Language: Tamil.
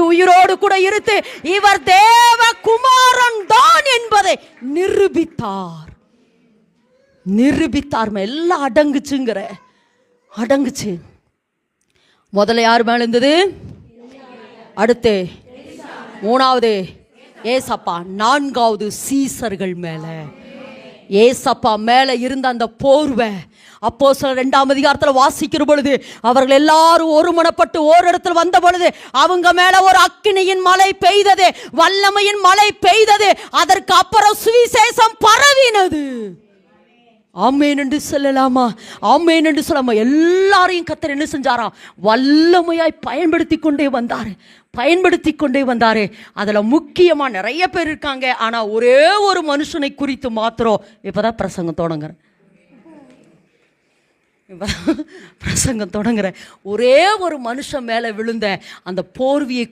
உயிரோடு கூட இருந்து இவர் தேவ குமாரன் தான் என்பதை நிரூபித்தார். எல்லாம் அடங்குச்சுங்கிற அடங்குச்சு. முதல்ல யார் மேல இருந்தது? அடுத்து மூணாவது ஏசப்பா, நான்காவது சீசர்கள் மேல. ஏசப்பா மேல இருந்த அந்த போர்வை அப்போஸ்தலர் 2ஆம் அதிகாரத்தில் வாசிக்கிற பொழுது அவர்கள் எல்லாரும் ஒருமனப்பட்டு ஓரிடத்தில் வந்த பொழுது அவங்க மேல ஒரு அக்கினியின் மழை பெய்தது, வல்லமையின் மழை பெய்தது. அதற்கு அப்புறம் சுவிசேஷம் பரவினது. ஆமேன் என்று சொல்லலாமா? ஆமேன் என்று சொல்லாமா? எல்லாரையும் கர்த்தர் என்ன செஞ்சாராம்? வல்லமையாய் பயன்படுத்தி கொண்டே வந்தாரு. அதுல முக்கியமா நிறைய பேர் இருக்காங்க. ஆனா ஒரே ஒரு மனுஷனை குறித்து மாத்திரம் இப்பதான் பிரசங்கம் தொடங்குறேன். ஒரே ஒரு மனுஷன் மேல விழுந்த அந்த போர்வியை